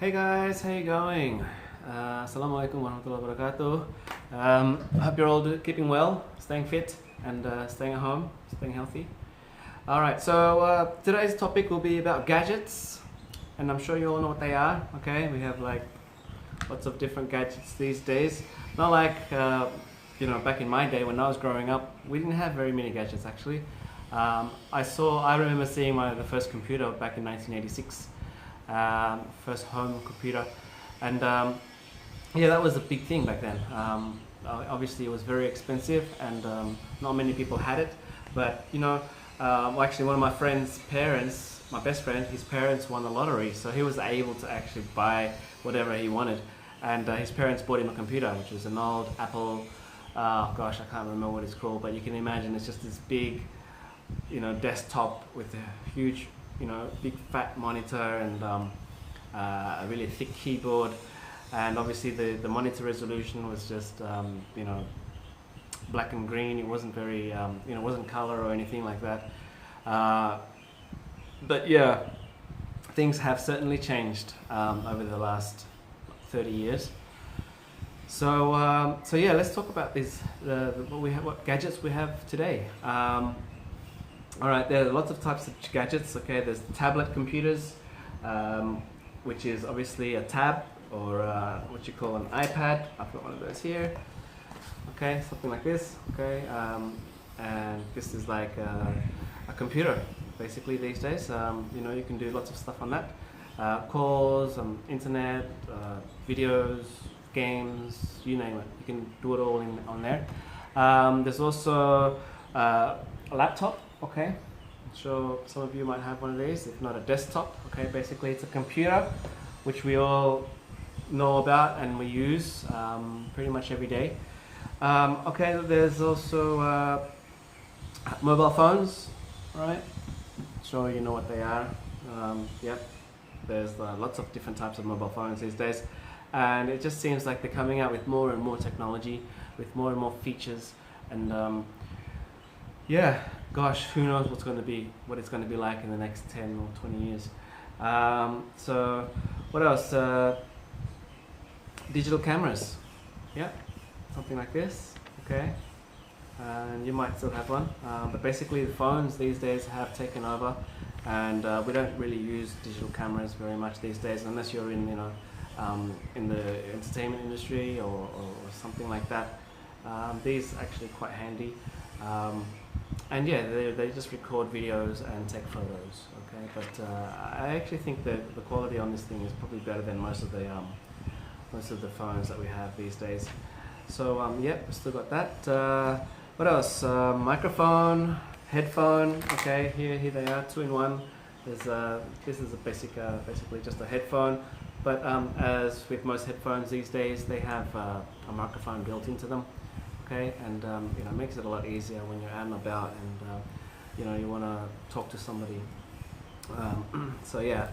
Hey guys, how you going? Assalamualaikum warahmatullahi wabarakatuh. I hope you're all keeping well, staying fit, and staying at home, staying healthy. Alright, so today's topic will be about gadgets, and I'm sure you all know what they are, okay? We have like lots of different gadgets these days. Not like, back in my day when I was growing up, we didn't have very many gadgets actually. I remember seeing the first computer back in 1986. First home computer, and that was a big thing back then. Obviously it was very expensive, and not many people had it, but actually one of my friend's parents, my best friend, his parents won the lottery, so he was able to actually buy whatever he wanted, and his parents bought him a computer, which was an old Apple, I can't remember what it's called, but you can imagine it's just this big desktop with a huge big fat monitor and a really thick keyboard, and obviously the monitor resolution was just black and green. It wasn't very it wasn't color or anything like that, but yeah, things have certainly changed over the last 30 years. So yeah, let's talk about what gadgets we have today. Alright, there are lots of types of gadgets. Okay, there's tablet computers, which is obviously a tab, or what you call an iPad. I've got one of those here. Okay, something like this. Okay, and this is like a computer, basically these days. You can do lots of stuff on that. Calls, internet, videos, games, you name it. You can do it all on there. There's also a laptop. Okay, I'm sure some of you might have one of these, if not a desktop. Okay, basically it's a computer which we all know about and we use pretty much every day. Okay, there's also mobile phones, right? Sure you know what they are. Yep, there's lots of different types of mobile phones these days, and it just seems like they're coming out with more and more technology, with more and more features, and yeah, gosh, who knows what it's going to be like in the next 10 or 20 years. So what else? Digital cameras. Yeah, something like this. Okay, and you might still have one, but basically the phones these days have taken over, and we don't really use digital cameras very much these days, unless you're in in the entertainment industry or something like that. These are actually quite handy. And yeah, they just record videos and take photos. Okay, but I actually think that the quality on this thing is probably better than most of the phones that we have these days. So yep, we still got that. What else? Microphone, headphone. Okay, here they are, two in one. This is a basically just a headphone, but as with most headphones these days, they have a microphone built into them. Okay, and it makes it a lot easier when you're out and about, and you want to talk to somebody. So yeah,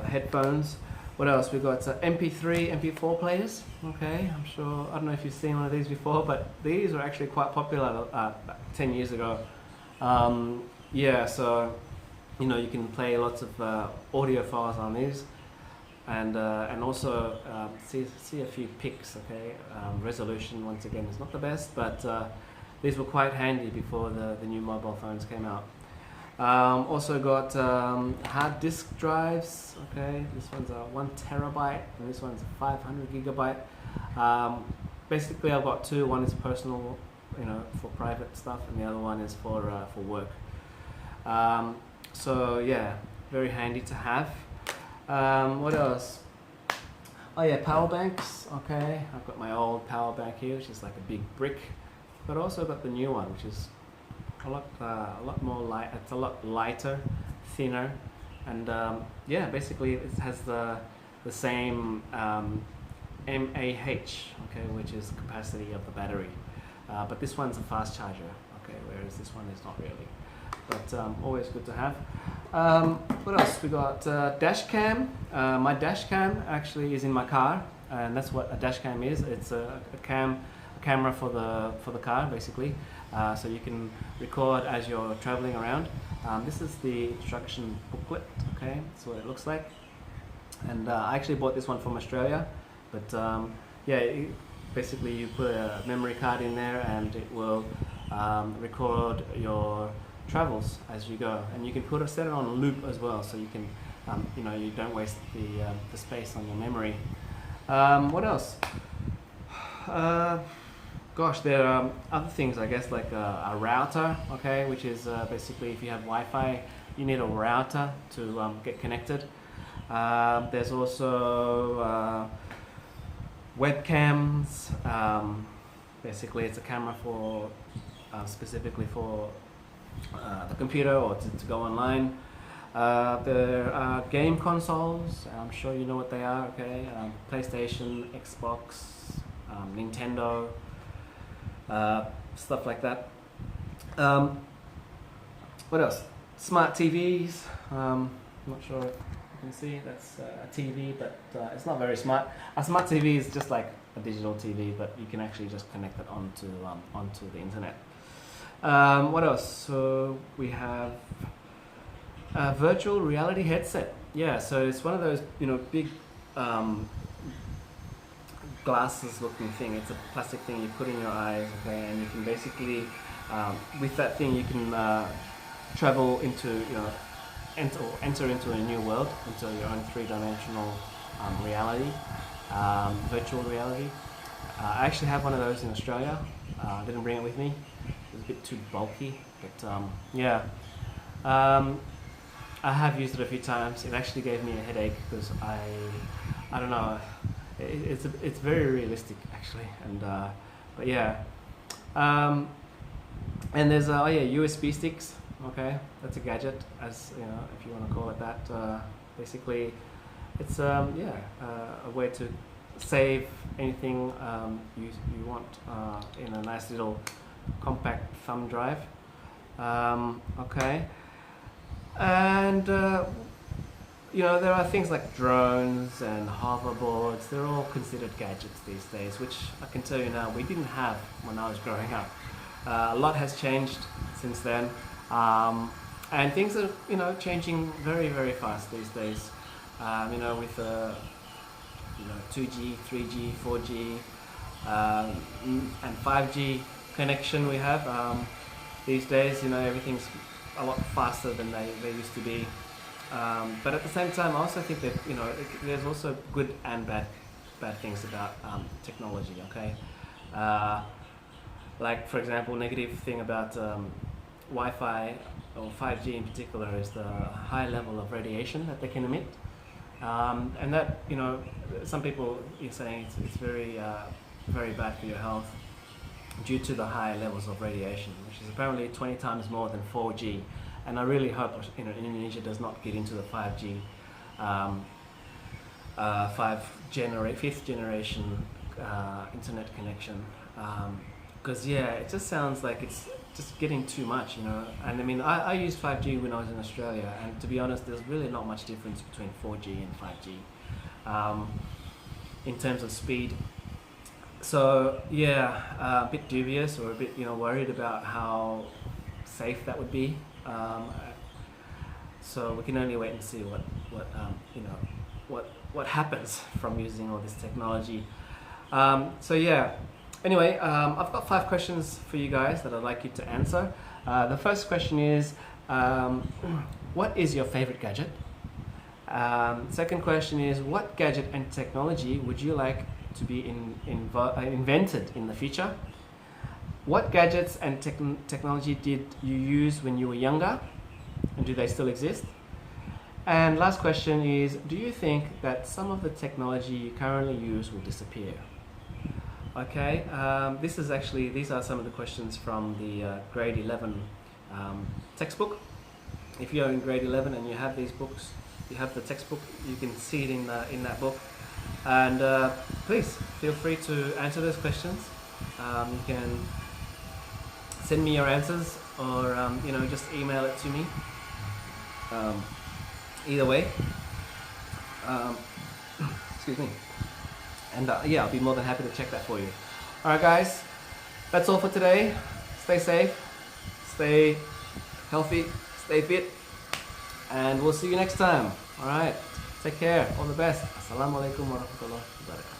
headphones. What else? We've got MP3, MP4 players. Okay, I don't know if you've seen one of these before, but these were actually quite popular 10 years ago. Yeah, so you can play lots of audio files on these, and also see a few pics. Okay, resolution once again is not the best, but these were quite handy before the new mobile phones came out. Also got hard disk drives. Okay, this one's a 1 terabyte and this one's a 500 gigabyte. Basically I've got two. One is personal, for private stuff, and the other one is for work. So yeah, very handy to have. What else? Oh yeah, power banks. Okay, I've got my old power bank here, which is like a big brick, but also got the new one, which is a lot more light. It's a lot lighter, thinner, and yeah, basically it has the same mAh, okay, which is the capacity of the battery, but this one's a fast charger. Okay, whereas this one is not really. But always good to have. What else? We got dash cam. My dash cam actually is in my car, and that's what a dash cam is. It's a camera for the car, basically. So you can record as you're traveling around. This is the instruction booklet. Okay, that's what it looks like. And I actually bought this one from Australia, but yeah, basically you put a memory card in there and it will record your travels as you go, and you can set it on loop as well, so you can you don't waste the space on your memory. What else? Gosh, there are other things, I guess, like a router, okay, which is basically if you have Wi-Fi, you need a router to get connected. There's also webcams. Basically, it's a camera for specifically for the computer or to go online. There are game consoles. I'm sure you know what they are. Okay, PlayStation, Xbox, Nintendo, stuff like that. What else? Smart TVs. Not sure if you can see that's a TV, but it's not very smart. A smart TV is just like a digital TV, but you can actually just connect it onto the internet. What else? So we have a virtual reality headset. Yeah, so it's one of those big glasses looking thing. It's a plastic thing you put in your eyes, okay, and you can basically with that thing you can travel into enter into a new world, into your own three-dimensional reality, virtual reality. I actually have one of those in Australia. I didn't bring it with me. It was a bit too bulky, but yeah. I have used it a few times. It actually gave me a headache because I don't know. It's very realistic actually, and but yeah. And there's USB sticks. Okay, that's a gadget, as if you want to call it that. Basically, it's a way to save anything you want in a nice little compact thumb drive. Okay, and there are things like drones and hoverboards. They're all considered gadgets these days, which I can tell you now we didn't have when I was growing up. A lot has changed since then. And things are, changing very, very fast these days. With 2G, 3G, 4G, and 5G connection we have these days. Everything's a lot faster than they used to be. But at the same time, I also think that there's also good and bad things about technology. Okay, like for example, negative thing about Wi-Fi or 5G in particular is the high level of radiation that they can emit, and that some people are saying it's very very bad for your health due to the high levels of radiation, which is apparently 20 times more than 4G. And I really hope Indonesia does not get into the 5G, fifth generation internet connection, because it just sounds like it's just getting too much, And I mean, I used 5G when I was in Australia, and to be honest, there's really not much difference between 4G and 5G in terms of speed. So a bit dubious or a bit worried about how safe that would be. So we can only wait and see what happens from using all this technology. Anyway, I've got 5 questions for you guys that I'd like you to answer. The first question is, what is your favorite gadget? Second question is, what gadget and technology would you like to be invented in the future? What gadgets and technology did you use when you were younger, and do they still exist? And last question is, do you think that some of the technology you currently use will disappear? Okay, these are some of the questions from the grade 11 textbook. If you're in grade 11 and you have these books, you have the textbook, you can see it in that book. And please feel free to answer those questions. You can send me your answers, or just email it to me. Either way, excuse me. And I'll be more than happy to check that for you. All right, guys, that's all for today. Stay safe, stay healthy, stay fit, and we'll see you next time. All right, Take care. All the best. Assalamu alaikum warahmatullahi wabarakatuh.